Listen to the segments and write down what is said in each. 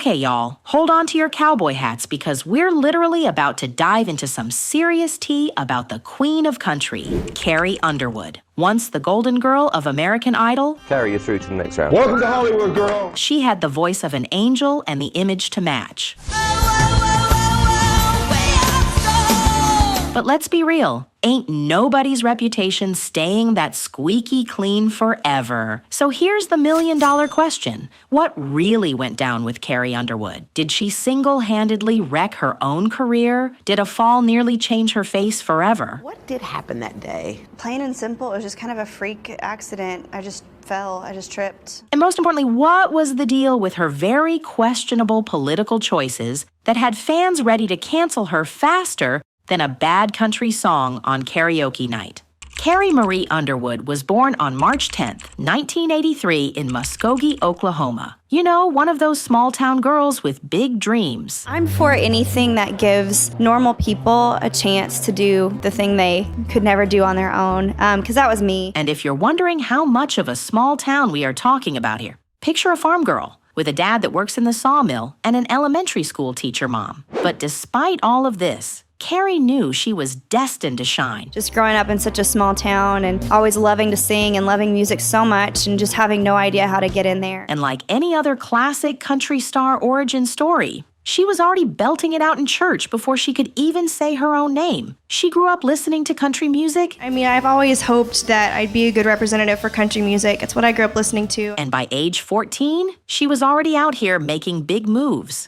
Okay, y'all, hold on to your cowboy hats because we're literally about to dive into some serious tea about the queen of country, Carrie Underwood. Once the golden girl of American Idol, Carrie, you're through to the next round. Welcome to Hollywood, girl. she had the voice of an angel and the image to match. But let's be real, ain't nobody's reputation staying that squeaky clean forever. So here's the million-dollar question. What really went down with Carrie Underwood? Did she single-handedly wreck her own career? Did a fall nearly change her face forever? What did happen that day? Plain and simple, it was just kind of a freak accident. I just fell, I just tripped. And most importantly, what was the deal with her very questionable political choices that had fans ready to cancel her faster than a bad country song on karaoke night? Carrie Marie Underwood was born on March 10th, 1983 in Muskogee, Oklahoma. You know, one of those small-town girls with big dreams. I'm for anything that gives normal people a chance to do the thing they could never do on their own, because that was me. And if you're wondering how much of a small town we are talking about here, picture a farm girl with a dad that works in the sawmill and an elementary school teacher mom. But despite all of this, Carrie knew she was destined to shine. Just growing up in such a small town and always loving to sing and loving music so much and just having no idea how to get in there. And like any other classic country star origin story, she was already belting it out in church before she could even say her own name. She grew up listening to country music. I mean, I've always hoped that I'd be a good representative for country music. It's what I grew up listening to. And by age 14, she was already out here making big moves.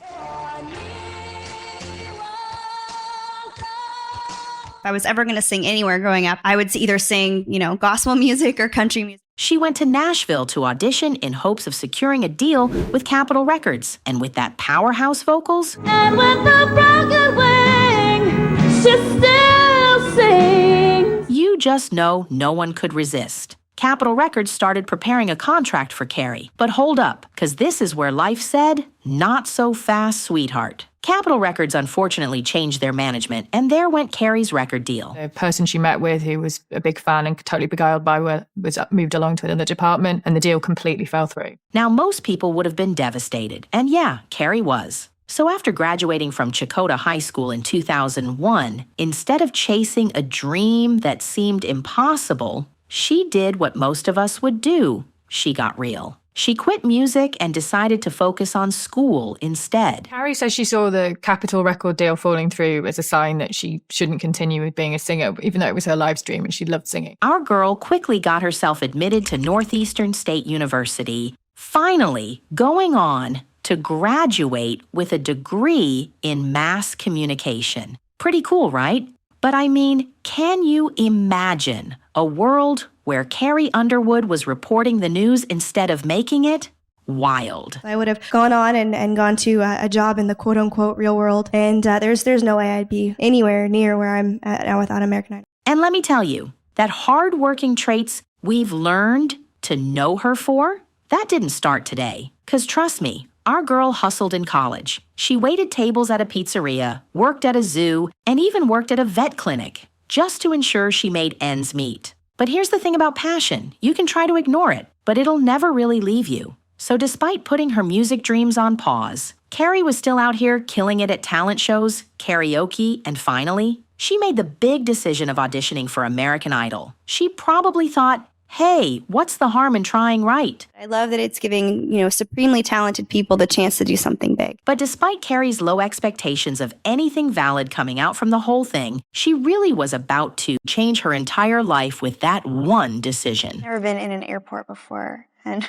If I was ever going to sing anywhere growing up, I would either sing, gospel music or country music. She went to Nashville to audition in hopes of securing a deal with Capitol Records. And with that powerhouse vocals, and with a broken wing, she still sings. You just know no one could resist. Capitol Records started preparing a contract for Carrie. But hold up, because this is where life said, not so fast, sweetheart. Capitol Records unfortunately changed their management, and there went Carrie's record deal. The person she met with, who was a big fan and totally beguiled by her, was moved along to another department, and the deal completely fell through. Now, most people would have been devastated, and yeah, Carrie was. So after graduating from Chakotah High School in 2001, instead of chasing a dream that seemed impossible, she did what most of us would do. She got real. She quit music and decided to focus on school instead. Carrie says she saw the Capitol record deal falling through as a sign that she shouldn't continue with being a singer, even though it was her live stream and she loved singing. Our girl quickly got herself admitted to Northeastern State University, finally going on to graduate with a degree in mass communication. Pretty cool, right? But I mean, can you imagine a world where Carrie Underwood was reporting the news instead of making it? Wild. I would have gone on and gone to a job in the quote-unquote real world, and there's no way I'd be anywhere near where I'm at now without American Idol. And let me tell you, that hard-working traits we've learned to know her for, that didn't start today. 'Cause trust me, our girl hustled in college. She waited tables at a pizzeria, worked at a zoo, and even worked at a vet clinic, just to ensure she made ends meet. But here's the thing about passion. You can try to ignore it, but it'll never really leave you. So despite putting her music dreams on pause, Carrie was still out here killing it at talent shows, karaoke, and finally, she made the big decision of auditioning for American Idol. She probably thought, hey, what's the harm in trying right? I love that it's giving, supremely talented people the chance to do something big. But despite Carrie's low expectations of anything valid coming out from the whole thing, she really was about to change her entire life with that one decision. Never been in an airport before, and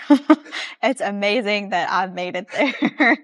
it's amazing that I've made it there.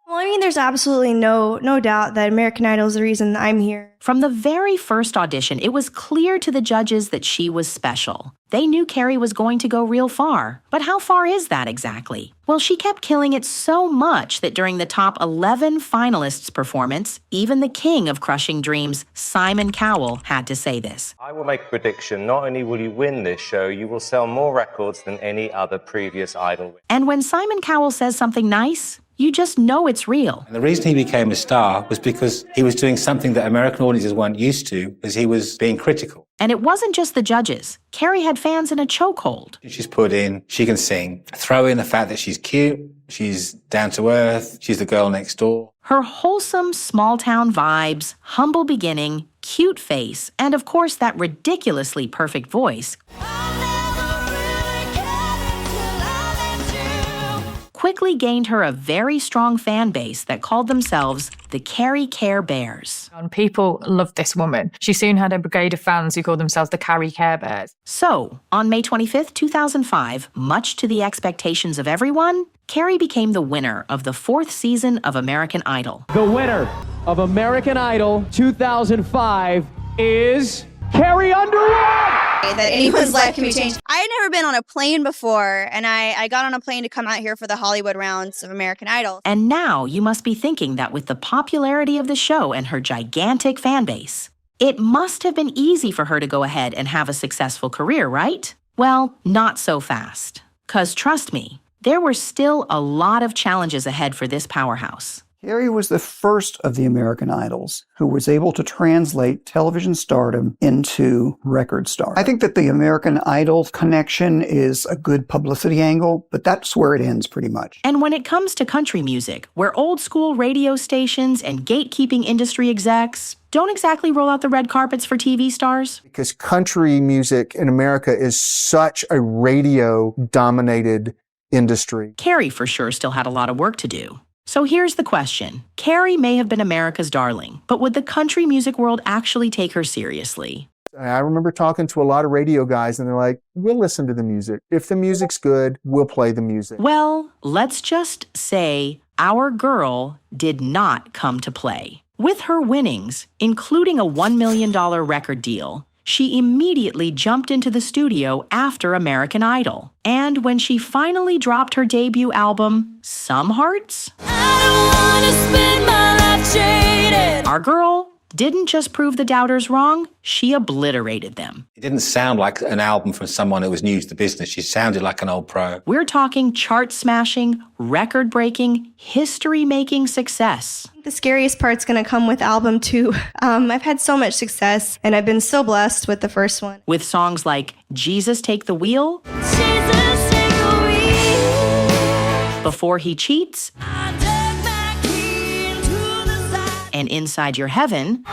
Well, I mean, there's absolutely no doubt that American Idol is the reason I'm here. From the very first audition, it was clear to the judges that she was special. They knew Carrie was going to go real far. But how far is that exactly? Well, she kept killing it so much that during the top 11 finalists' performance, even the king of crushing dreams, Simon Cowell, had to say this. I will make a prediction. Not only will you win this show, you will sell more records than any other previous Idol. And when Simon Cowell says something nice, You just know it's real. And the reason he became a star was because he was doing something that American audiences weren't used to, because he was being critical. And it wasn't just the judges. Carrie had fans in a chokehold. She's put in, she can sing. Throw in the fact that she's cute, she's down to earth, she's the girl next door. Her wholesome small-town vibes, humble beginning, cute face, and of course that ridiculously perfect voice quickly gained her a very strong fan base that called themselves the Carrie Care Bears. And people loved this woman. She soon had a brigade of fans who called themselves the Carrie Care Bears. So, on May 25th, 2005, much to the expectations of everyone, Carrie became the winner of the 4th season of American Idol. The winner of American Idol 2005 is Carrie Underwood! That anyone's life can be changed. I had never been on a plane before, and I got on a plane to come out here for the Hollywood rounds of American Idol. And now you must be thinking that with the popularity of the show and her gigantic fan base, it must have been easy for her to go ahead and have a successful career, right? Well, not so fast. 'Cause trust me, there were still a lot of challenges ahead for this powerhouse. Carrie was the first of the American Idols who was able to translate television stardom into record stardom. I think that the American Idol connection is a good publicity angle, but that's where it ends pretty much. And when it comes to country music, where old school radio stations and gatekeeping industry execs don't exactly roll out the red carpets for TV stars. Because country music in America is such a radio-dominated industry. Carrie for sure still had a lot of work to do. So here's the question. Carrie may have been America's darling, but would the country music world actually take her seriously? I remember talking to a lot of radio guys, and they're like, we'll listen to the music. If the music's good, we'll play the music. Well, let's just say our girl did not come to play. With her winnings, including a $1 million record deal, she immediately jumped into the studio after American Idol. And when she finally dropped her debut album, Some Hearts, our girl didn't just prove the doubters wrong, she obliterated them. It didn't sound like an album from someone who was new to the business. She sounded like an old pro. We're talking chart-smashing, record-breaking, history-making success. The scariest part's going to come with album 2. I've had so much success, and I've been so blessed with the first one. With songs like Jesus Take the Wheel, Jesus, take the wheel. Before He Cheats, I dug my key into the side. and Inside Your Heaven,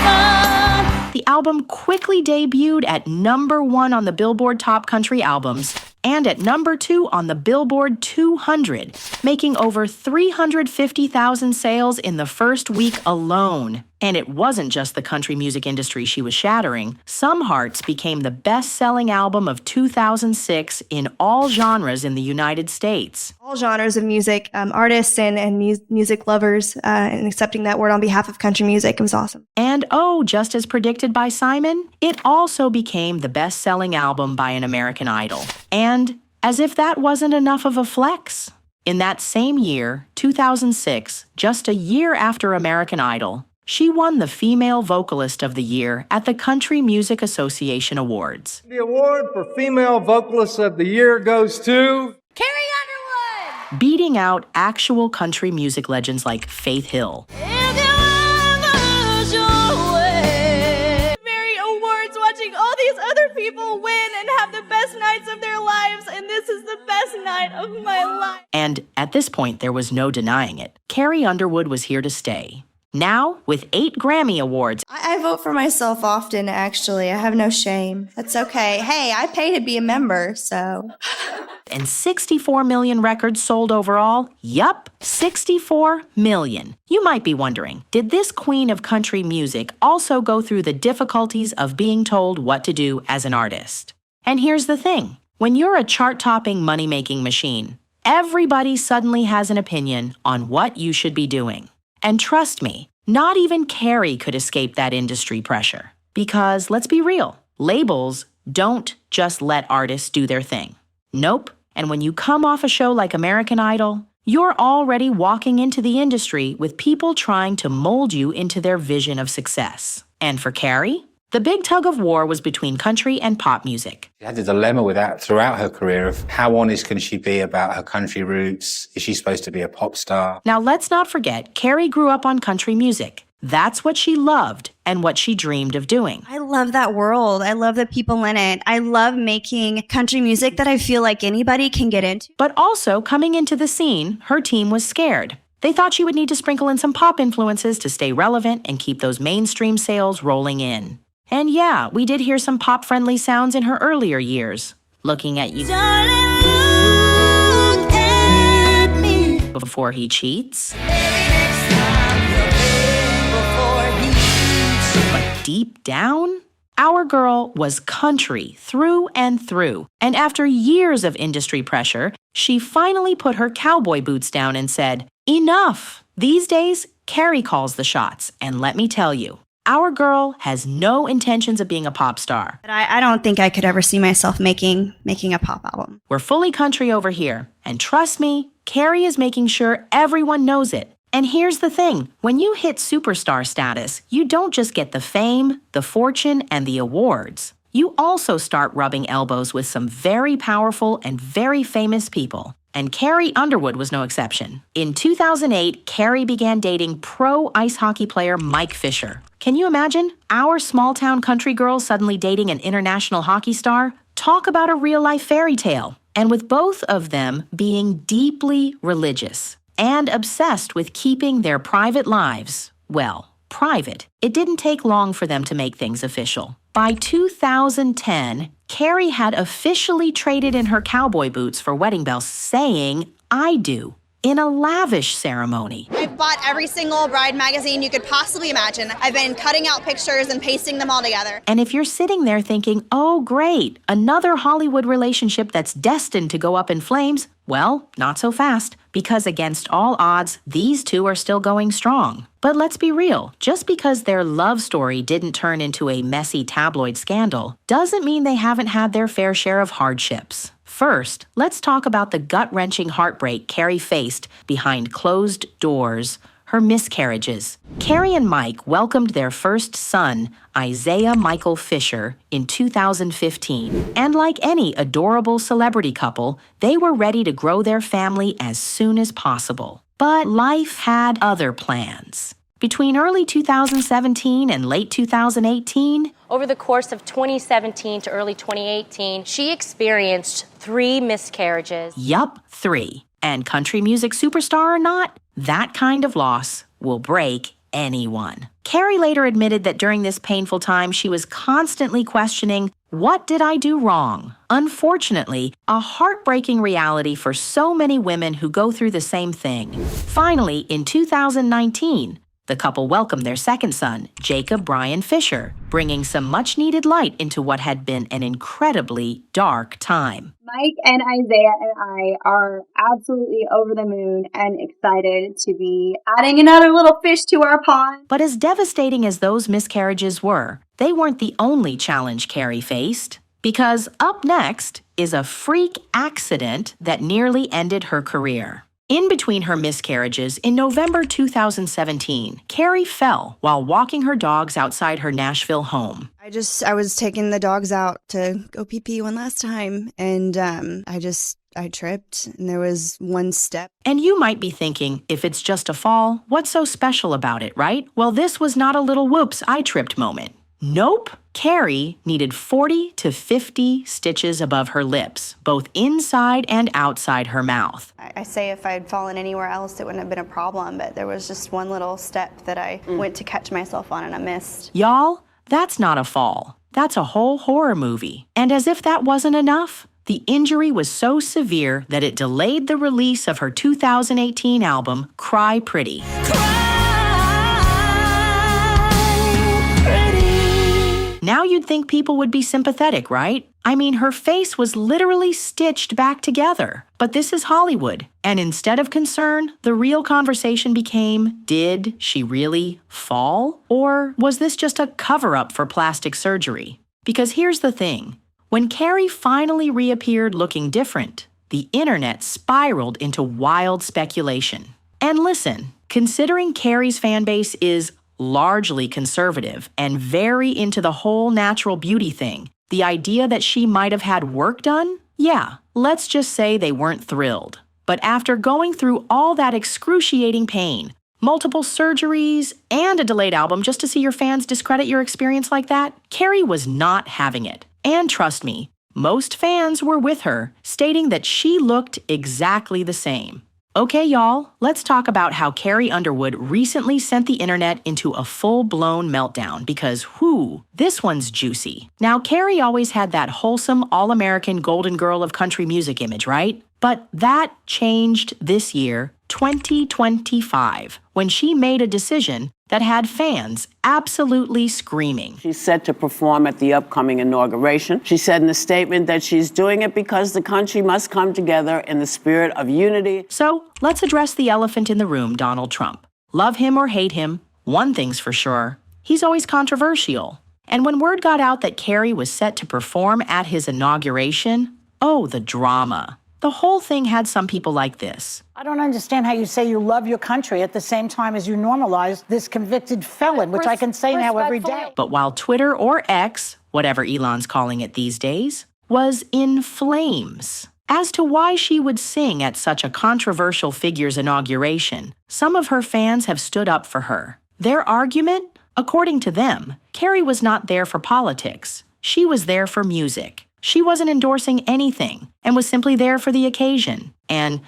Heaven. the album quickly debuted at #1 on the Billboard Top Country Albums and at #2 on the Billboard 200, making over 350,000 sales in the first week alone. And it wasn't just the country music industry she was shattering. Some Hearts became the best-selling album of 2006 in all genres in the United States. All genres of music, artists and music lovers, and accepting that word on behalf of country music. It was awesome. And oh, just as predicted by Simon, it also became the best-selling album by an American Idol. And as if that wasn't enough of a flex, in that same year, 2006, just a year after American Idol, she won the Female Vocalist of the Year at the Country Music Association Awards. The award for Female Vocalist of the Year goes to Carrie Underwood. Beating out actual country music legends like Faith Hill, If you ever your way. Mary Awards watching all these other people win and have the best nights of their lives, and this is the best night of my life. and at this point there was no denying it. Carrie Underwood was here to stay. Now, with 8 Grammy Awards I vote for myself often, actually. I have no shame. That's okay. Hey, I pay to be a member, so. and 64 million records sold overall, yup, 64 million. You might be wondering, did this queen of country music also go through the difficulties of being told what to do as an artist? And here's the thing. When you're a chart-topping money-making machine, everybody suddenly has an opinion on what you should be doing. And trust me, not even Carrie could escape that industry pressure. Because, let's be real, labels don't just let artists do their thing. Nope. And when you come off a show like American Idol, you're already walking into the industry with people trying to mold you into their vision of success. And for Carrie, The big tug of war was between country and pop music. She had a dilemma with that throughout her career of how honest can she be about her country roots? Is she supposed to be a pop star? Now let's not forget, Carrie grew up on country music. That's what she loved and what she dreamed of doing. I love that world. I love the people in it. I love making country music that I feel like anybody can get into. But also, coming into the scene, her team was scared. They thought she would need to sprinkle in some pop influences to stay relevant and keep those mainstream sales rolling in. And yeah, we did hear some pop-friendly sounds in her earlier years. Looking at you, darling, look at me before he cheats. But deep down, our girl was country through and through. And after years of industry pressure, she finally put her cowboy boots down and said, enough. These days, Carrie calls the shots. And let me tell you, our girl has no intentions of being a pop star. But I don't think I could ever see myself making a pop album. We're fully country over here. And trust me, Carrie is making sure everyone knows it. And here's the thing, when you hit superstar status, you don't just get the fame, the fortune, and the awards. You also start rubbing elbows with some very powerful and very famous people. And Carrie Underwood was no exception. In 2008, Carrie began dating pro ice hockey player Mike Fisher. Can you imagine? Our small-town country girl suddenly dating an international hockey star? Talk about a real-life fairy tale. And with both of them being deeply religious and obsessed with keeping their private lives, well, private, it didn't take long for them to make things official. By 2010, Carrie had officially traded in her cowboy boots for wedding bells, saying, I do, in a lavish ceremony. I've bought every single bride magazine you could possibly imagine. I've been cutting out pictures and pasting them all together. And if you're sitting there thinking, oh great, another Hollywood relationship that's destined to go up in flames, well, not so fast, because against all odds, these two are still going strong. But let's be real, just because their love story didn't turn into a messy tabloid scandal, doesn't mean they haven't had their fair share of hardships. First, let's talk about the gut-wrenching heartbreak Carrie faced behind closed doors, her miscarriages. Carrie and Mike welcomed their first son, Isaiah Michael Fisher, in 2015. And like any adorable celebrity couple, they were ready to grow their family as soon as possible. But life had other plans. Between early 2017 and late 2018, over the course of 2017 to early 2018, she experienced 3 miscarriages. Yup, 3. And country music superstar or not, that kind of loss will break anyone. Carrie later admitted that during this painful time, she was constantly questioning, what did I do wrong? Unfortunately, a heartbreaking reality for so many women who go through the same thing. Finally, in 2019, the couple welcomed their second son, Jacob Brian Fisher, bringing some much-needed light into what had been an incredibly dark time. Mike and Isaiah and I are absolutely over the moon and excited to be adding another little fish to our pond. But as devastating as those miscarriages were, they weren't the only challenge Carrie faced. Because up next is a freak accident that nearly ended her career. In between her miscarriages, in November 2017, Carrie fell while walking her dogs outside her Nashville home. I was taking the dogs out to go pee-pee one last time, and I tripped, and there was one step. And you might be thinking, if it's just a fall, what's so special about it, right? Well, this was not a little whoops, I tripped moment. Nope. Carrie needed 40 to 50 stitches above her lips, both inside and outside her mouth. I say if I'd fallen anywhere else, it wouldn't have been a problem, but there was just one little step that I went to catch myself on and I missed. Y'all, that's not a fall. That's a whole horror movie. And as if that wasn't enough, the injury was so severe that it delayed the release of her 2018 album, Cry Pretty. Now you'd think people would be sympathetic, right? I mean, her face was literally stitched back together. But this is Hollywood. And instead of concern, the real conversation became, did she really fall? Or was this just a cover-up for plastic surgery? Because here's the thing. When Carrie finally reappeared looking different, the internet spiraled into wild speculation. And listen, considering Carrie's fan base is largely conservative and very into the whole natural beauty thing. The idea that she might have had work done? Yeah, let's just say they weren't thrilled. But after going through all that excruciating pain, multiple surgeries, and a delayed album just to see your fans discredit your experience like that, Carrie was not having it. And trust me, most fans were with her, stating that she looked exactly the same. Okay, y'all, let's talk about how Carrie Underwood recently sent the internet into a full-blown meltdown because, this one's juicy. Now, Carrie always had that wholesome, all-American golden girl of country music image, right? But that changed this year, 2025, when she made a decision that had fans absolutely screaming. She's set to perform at the upcoming inauguration. She said in a statement that she's doing it because the country must come together in the spirit of unity. So let's address the elephant in the room, Donald Trump. Love him or hate him, one thing's for sure, he's always controversial. And when word got out that Carrie was set to perform at his inauguration, oh, the drama. The whole thing had some people like this. I don't understand how you say you love your country at the same time as you normalize this convicted felon, which I can say now every day. But while Twitter or X, whatever Elon's calling it these days, was in flames as to why she would sing at such a controversial figure's inauguration, some of her fans have stood up for her. Their argument? According to them, Carrie was not there for politics. She was there for music. She wasn't endorsing anything and was simply there for the occasion. And,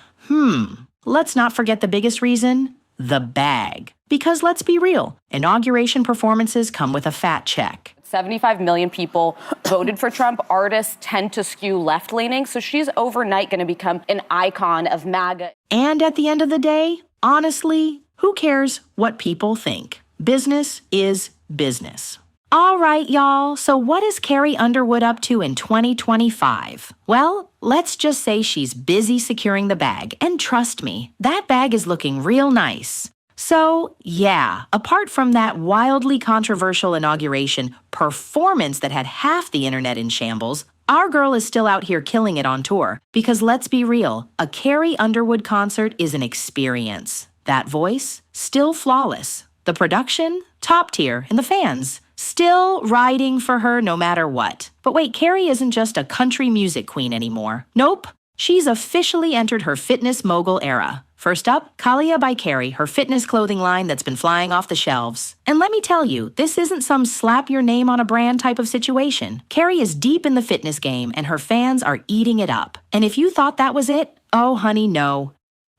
let's not forget the biggest reason, the bag. Because let's be real, inauguration performances come with a fat check. 75 million people voted for Trump. Artists tend to skew left-leaning, so she's overnight going to become an icon of MAGA. And at the end of the day, honestly, who cares what people think? Business is business. All right, y'all, so what is Carrie Underwood up to in 2025? Well, let's just say she's busy securing the bag, and trust me, that bag is looking real nice. So, yeah, apart from that wildly controversial inauguration performance that had half the internet in shambles, our girl is still out here killing it on tour. Because let's be real, a Carrie Underwood concert is an experience. That voice, still flawless. The production, top tier, and the fans, still riding for her no matter what. But wait, Carrie isn't just a country music queen anymore. Nope, she's officially entered her fitness mogul era. First up, Kalia by Carrie, her fitness clothing line that's been flying off the shelves. And let me tell you, this isn't some slap your name on a brand type of situation. Carrie is deep in the fitness game and her fans are eating it up. And if you thought that was it, oh honey, no.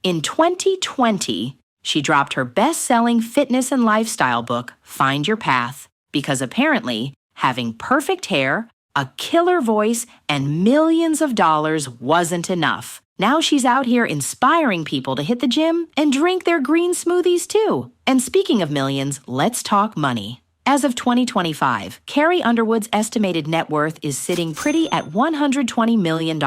In 2020, she dropped her best-selling fitness and lifestyle book, Find Your Path, because apparently having perfect hair, a killer voice, and millions of dollars wasn't enough. Now she's out here inspiring people to hit the gym and drink their green smoothies too. And speaking of millions, let's talk money. As of 2025, Carrie Underwood's estimated net worth is sitting pretty at $120 million.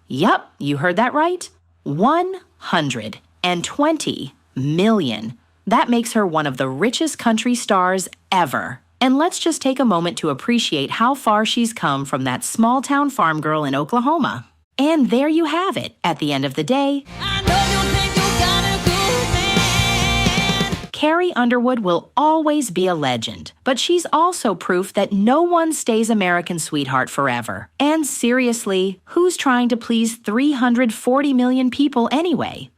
Yup, you heard that right. 120 million. That makes her one of the richest country stars ever. And let's just take a moment to appreciate how far she's come from that small-town farm girl in Oklahoma. And there you have it. At the end of the day, Carrie Underwood will always be a legend, but she's also proof that no one stays American sweetheart forever. And seriously, who's trying to please 340 million people anyway?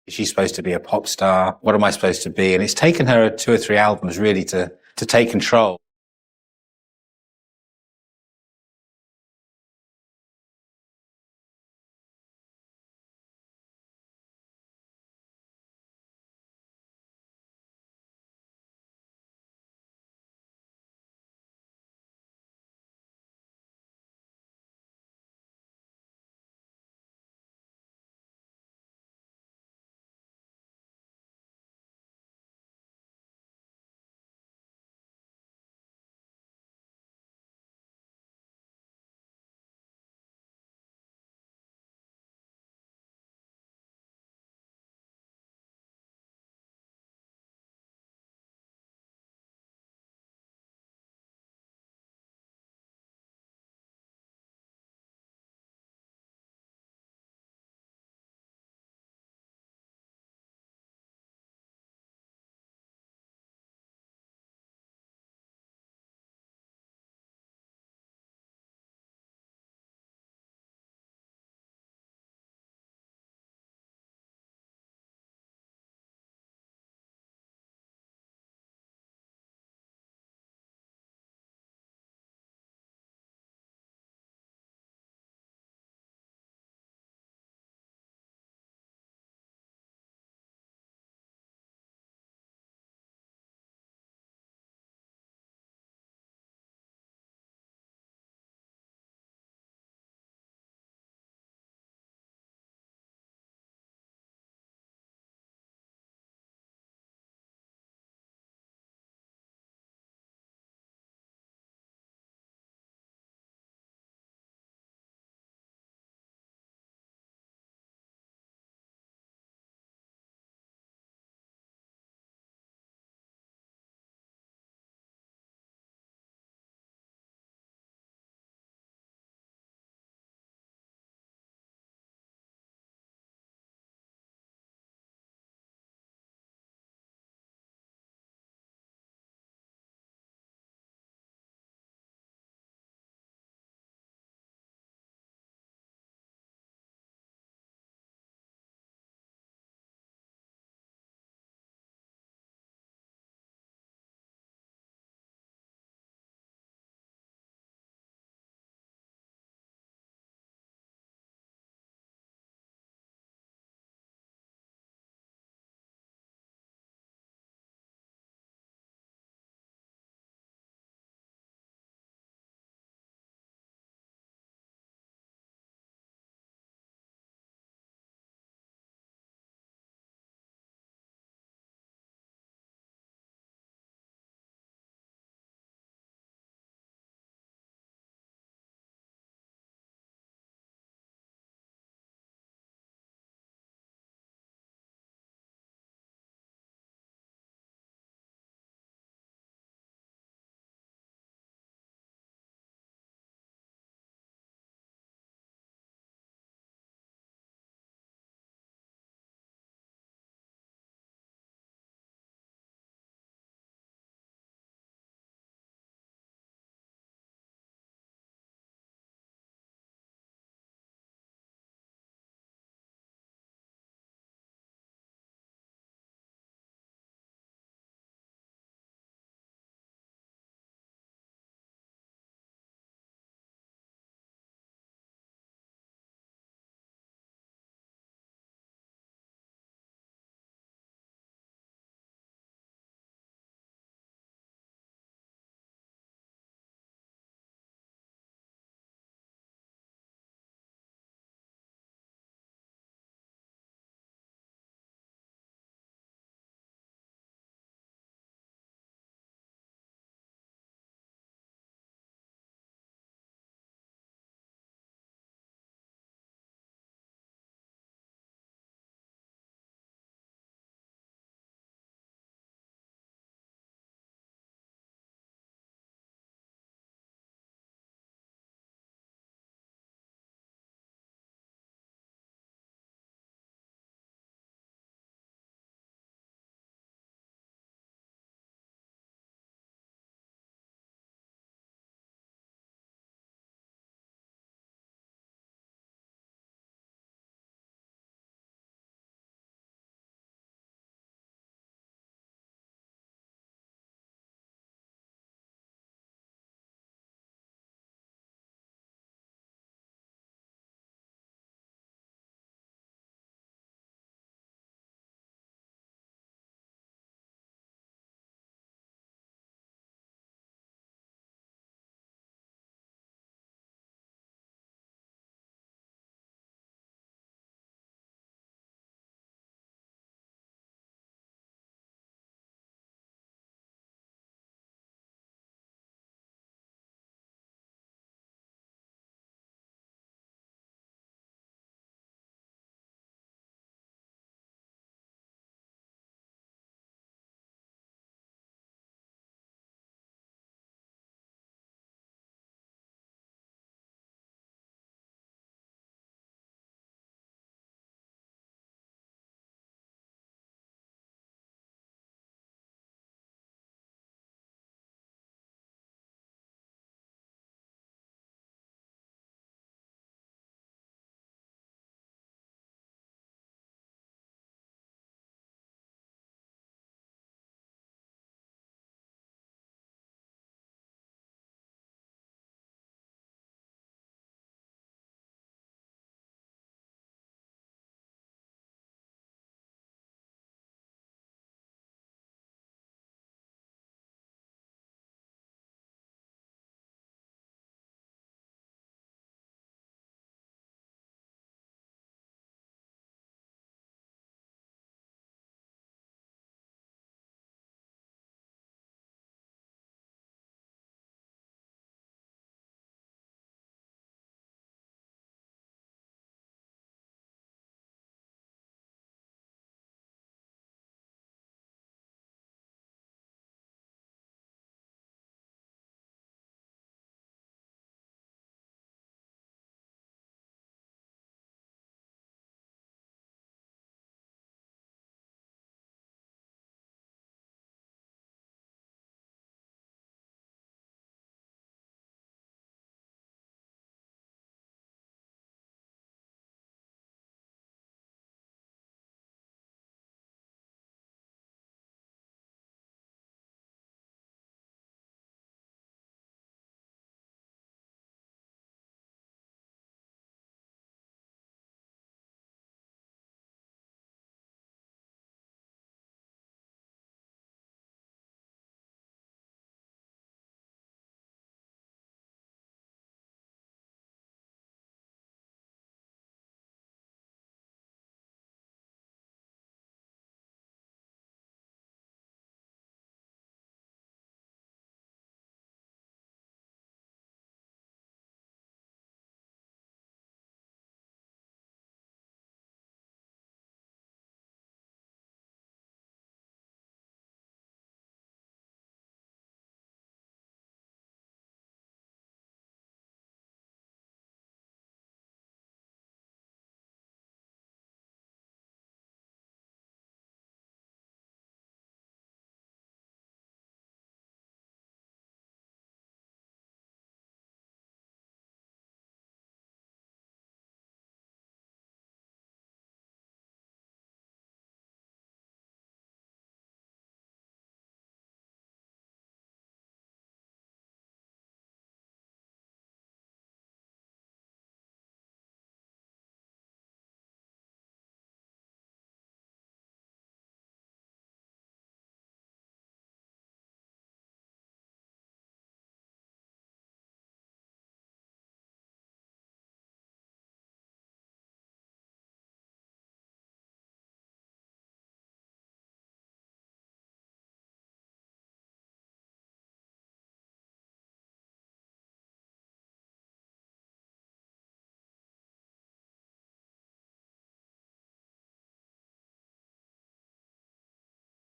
She's supposed to be a pop star. What am I supposed to be? And it's taken her 2 or 3 albums really to take control.